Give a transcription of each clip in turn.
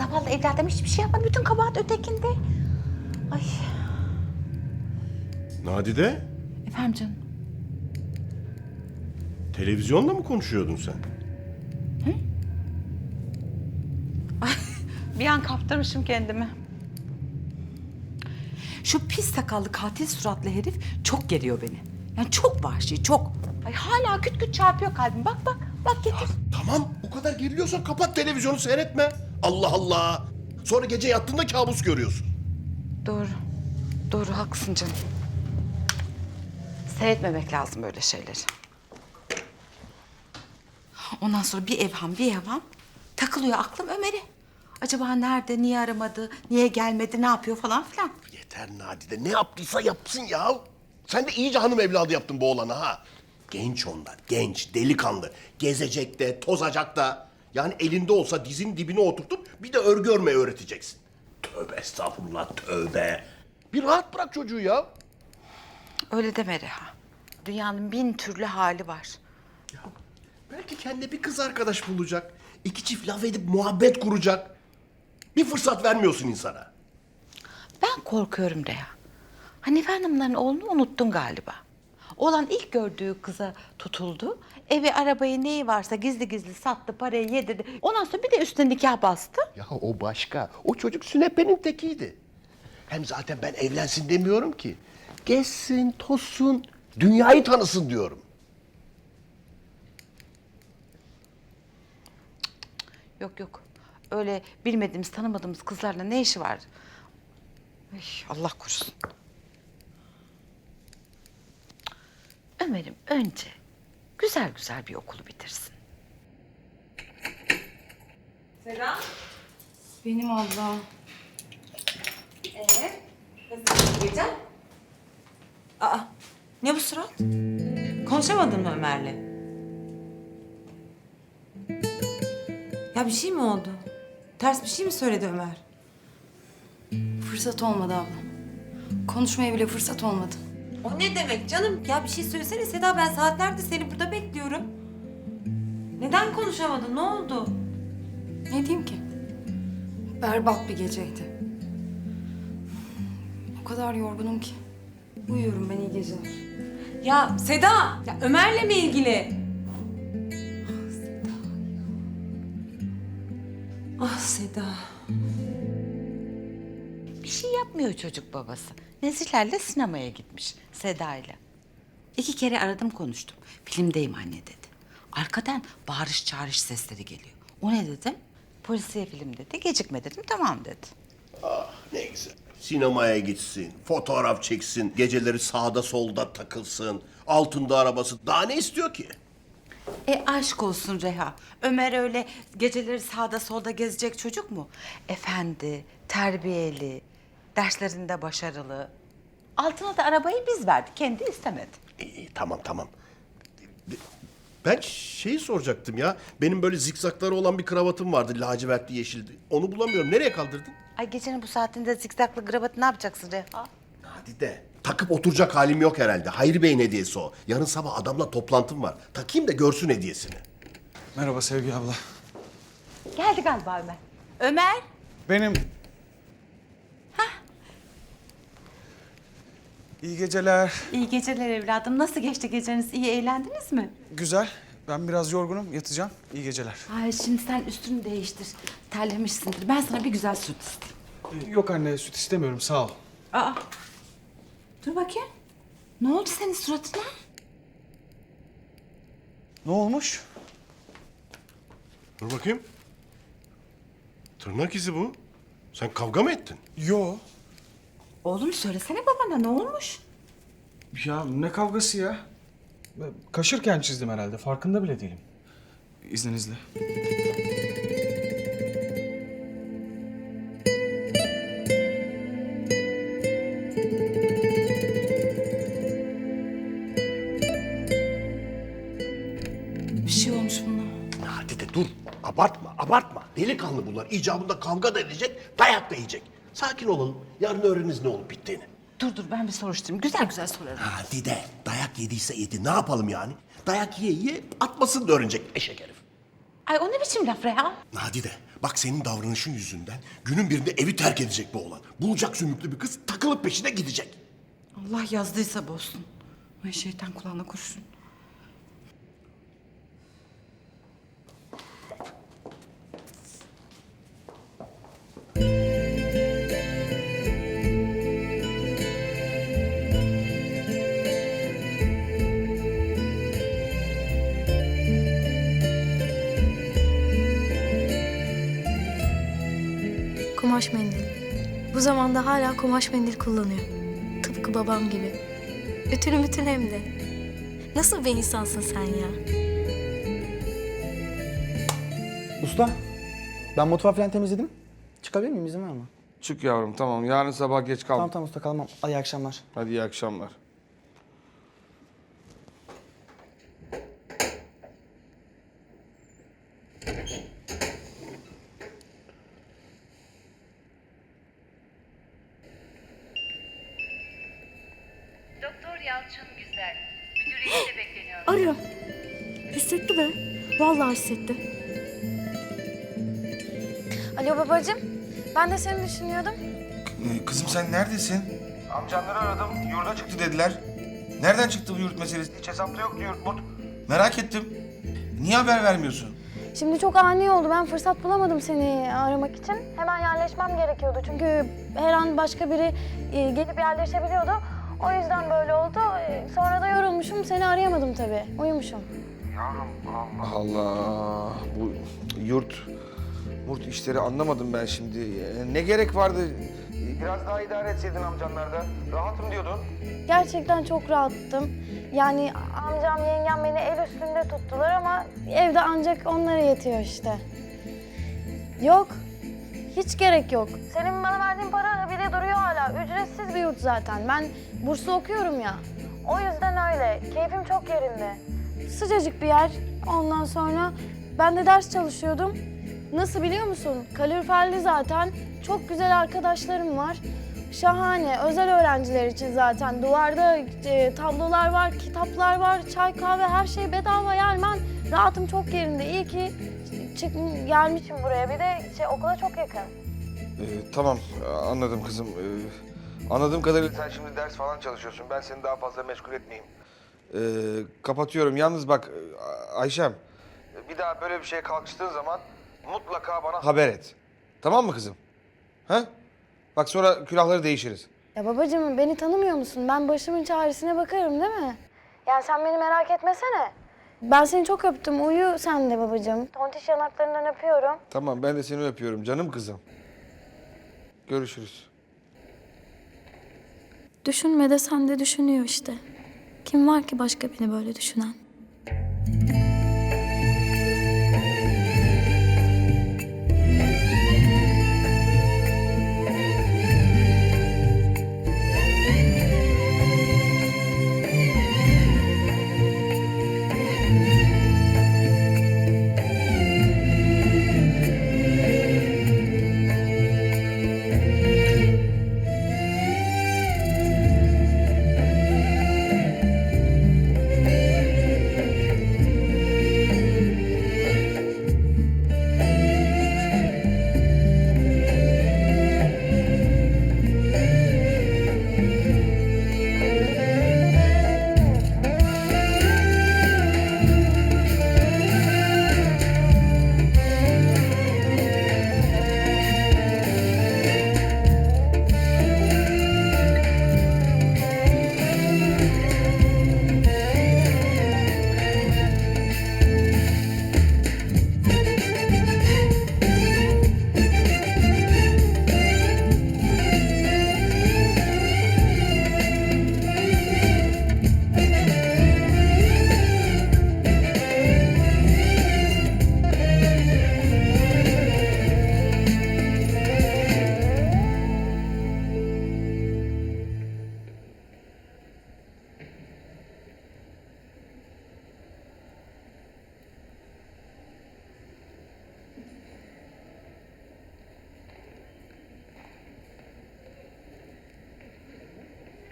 Zavallı evladım hiçbir şey yapmadı. Bütün kabahat ötekinde. Ay. Nadide, Efendim canım. televizyonla mı konuşuyordun sen? Bir an kaptırmışım kendimi. Şu pis sakallı katil suratlı herif çok geriyor beni. Yani çok vahşi, çok. Ay hala küt küt çarpıyor kalbim. Bak bak, bak getir. Tamam, bu kadar geriliyorsan kapat televizyonu, seyretme. Allah Allah. Sonra gece yattığında kabus görüyorsun. Doğru. Doğru, haklısın canım. Seyretmemek lazım böyle şeyleri. Ondan sonra bir evham takılıyor aklım Ömer'e. Acaba nerede, niye aramadı, niye gelmedi, ne yapıyor falan filan. Yeter Nadide, ne yaptıysa yapsın ya. Sen de iyice hanım evladı yaptın bu oğlana ha. Genç onlar, genç, delikanlı. Gezecek de, tozacak da. Yani elinde olsa dizin dibine oturtup bir de örgü örmeyi öğreteceksin. Tövbe estağfurullah, tövbe. Bir rahat bırak çocuğu ya. Öyle deme Reha. Dünyanın bin türlü hali var. Ya belki kendine bir kız arkadaş bulacak. İki çift laf edip muhabbet kuracak. Bir fırsat vermiyorsun insana. Ben korkuyorum Reha. Hanife Hanımların oğlunu unuttun galiba. Oğlan ilk gördüğü kıza tutuldu. Evi, arabayı, neyi varsa gizli gizli sattı, parayı yedirdi. Ondan sonra bir de üstüne nikah bastı. Ya o başka. O çocuk sünepenin tekiydi. Hem zaten ben evlensin demiyorum ki. Gezsin, tozsun, dünyayı tanısın diyorum. Yok yok. Öyle bilmediğimiz, tanımadığımız kızlarla ne işi var? Ay, Allah korusun. Ömer'im önce güzel güzel bir okulu bitirsin. Selam. Benim abla. Nasıl gecen? Aa, ne bu surat? Konuşamadın mı Ömer'le? Ya bir şey mi oldu? Ters bir şey mi söyledi Ömer? Fırsat olmadı abla. Konuşmaya bile fırsat olmadı. O ne demek canım? Ya bir şey söylesene Seda, ben saatlerdir seni burada bekliyorum. Neden konuşamadın? Ne oldu? Ne diyeyim ki? Berbat bir geceydi. O kadar yorgunum ki. Uyuyorum ben, iyi geceler. Ya Seda! Ya Ömer'le mi ilgili? Ah Seda. Bir şey yapmıyor çocuk babası. Nezihlerle sinemaya gitmiş Seda'yla. 2 kere aradım konuştum. Filmdeyim anne dedi. Arkadan bağırış çağırış sesleri geliyor. O ne dedim? Polisiye film dedi. Gecikme dedim. Tamam dedi. Ah ne güzel. Sinemaya gitsin, fotoğraf çeksin, geceleri sağda solda takılsın, altında arabası. Daha ne istiyor ki? Aşk olsun Reha. Ömer öyle geceleri sağda solda gezecek çocuk mu? Efendi, terbiyeli, derslerinde başarılı. Altına da arabayı biz verdik. Kendi istemedi. İyi, tamam tamam. Ben şeyi soracaktım ya. Benim böyle zikzakları olan bir kravatım vardı, lacivertli yeşildi. Onu bulamıyorum. Nereye kaldırdın? Ay gecenin bu saatinde zikzaklı kravatı ne yapacaksın Reha? Hadi de. Takıp oturacak halim yok herhalde. Hayri Bey'in hediyesi o. Yarın sabah adamla toplantım var. Takayım da görsün hediyesini. Merhaba Sevgi abla. Geldi galiba Ömer. Ömer. Benim. İyi geceler. İyi geceler evladım. Nasıl geçti geceniz? İyi eğlendiniz mi? Güzel. Ben biraz yorgunum. Yatacağım. İyi geceler. Ay şimdi sen üstünü değiştir. Terlemişsindir. Ben sana bir güzel süt isteyeyim. Yok anne, süt istemiyorum. Sağ ol. Aa. Dur bakayım. Ne oldu senin suratına? Ne olmuş? Dur bakayım. Tırnak izi bu. Sen kavga mı ettin? Yo. Oğlum söylesene babana ne olmuş? Ya ne kavgası ya? Ben kaşırken çizdim herhalde. Farkında bile değilim. İzninizle. Bir şey olmuş buna. Hadi de dur. Abartma, abartma. Delikanlı bunlar. İcabında kavga da edecek, dayak da yiyecek. Sakin olalım. Yarın öğreniriz ne olup bittiğini. Dur ben bir soruşturayım. Güzel güzel sorarım. Hadi de. Dayak yediyse yedi. Ne yapalım yani? Dayak yiye yiye atmasını da öğrenecek eşek herif. Ay o ne biçim laf Reha? Nadide, bak senin davranışın yüzünden günün birinde evi terk edecek bu oğlan. Bulacak sümüklü bir kız, takılıp peşine gidecek. Allah yazdıysa bozsun. Ay şeytan kulağına kurşun. Kumaş mendil. Bu zamanda hala kumaş mendil kullanıyor. Tıpkı babam gibi. Ütülü mütül hem de. Nasıl bir insansın sen ya? Usta, ben mutfağı falan temizledim. Çıkabilir miyim? İzin var mı? Çık yavrum tamam. Yarın sabah geç kal. Tamam usta kalmam. Hadi iyi akşamlar. Hadi iyi akşamlar. Doktor Yalçın Güzel, müdüriyette bekleniyor. Arıyorum. Hissetti be. Vallahi hissetti. Alo babacığım. Ben de seni düşünüyordum. Kızım sen neredesin? Amcanları aradım, yurda çıktı dediler. Nereden çıktı bu yurt meselesi? Hiç hesapta yoktu yurt mut. Merak ettim. Niye haber vermiyorsun? Şimdi çok ani oldu. Ben fırsat bulamadım seni aramak için. Hemen yerleşmem gerekiyordu. Çünkü her an başka biri gelip yerleşebiliyordu. O yüzden böyle oldu. Sonra da yorulmuşum. Seni arayamadım tabii. Uyumuşum. Allah, bu yurt işleri anlamadım ben şimdi. Ne gerek vardı? Biraz daha idare etseydin amcanlarda. Rahatım diyordun. Gerçekten çok rahattım. Yani amcam, yengem beni el üstünde tuttular ama evde ancak onlara yetiyor işte. Yok, hiç gerek yok. Senin bana verdiğin para bir de duruyor hala. Ücretsiz bir yurt zaten. Ben burslu okuyorum ya. O yüzden öyle. Keyfim çok yerinde. Sıcacık bir yer. Ondan sonra ben de ders çalışıyordum. Nasıl biliyor musun? Kaloriferli zaten. Çok güzel arkadaşlarım var. Şahane. Özel öğrenciler için zaten. Duvarda tablolar var, kitaplar var, çay, kahve her şey bedava. Yani ben rahatım çok yerinde. İyi ki gelmişim buraya. Bir de okula çok yakın. Tamam, anladım kızım. Anladığım kadarıyla sen şimdi ders falan çalışıyorsun. Ben seni daha fazla meşgul etmeyeyim. Kapatıyorum. Yalnız bak Ayşem, bir daha böyle bir şeye kalkıştığın zaman mutlaka bana haber et. Tamam mı kızım? Ha? Bak sonra külahları değişiriz. Ya babacığım beni tanımıyor musun? Ben başımın çaresine bakarım değil mi? Yani sen beni merak etmesene. Ben seni çok öptüm. Uyu sen de babacığım. Tontiş yanaklarından öpüyorum. Tamam, ben de seni öpüyorum canım kızım. Görüşürüz. Düşünme de sen de düşünüyor işte. Kim var ki başka beni böyle düşünen?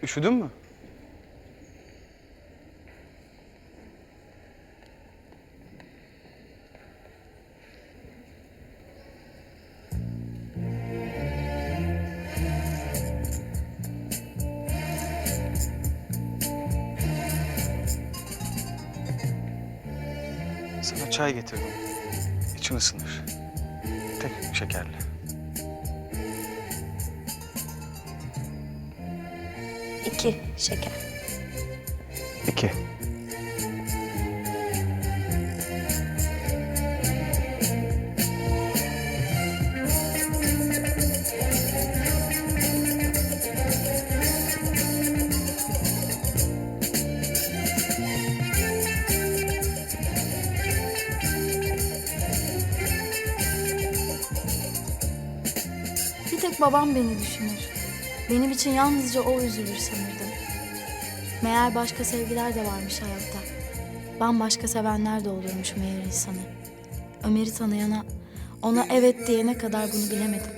Üşüdün mü? Sana çay getirdim. İçin ısınır. Tek şekerli. İki şeker. 2. Bir tek babam beni düşünür. Benim için yalnızca o üzülür sanırdım. Meğer başka sevgiler de varmış hayatta. Bambaşka sevenler de olurmuş meğer insanı. Ömer'i tanıyana, ona evet diyene kadar bunu bilemedim.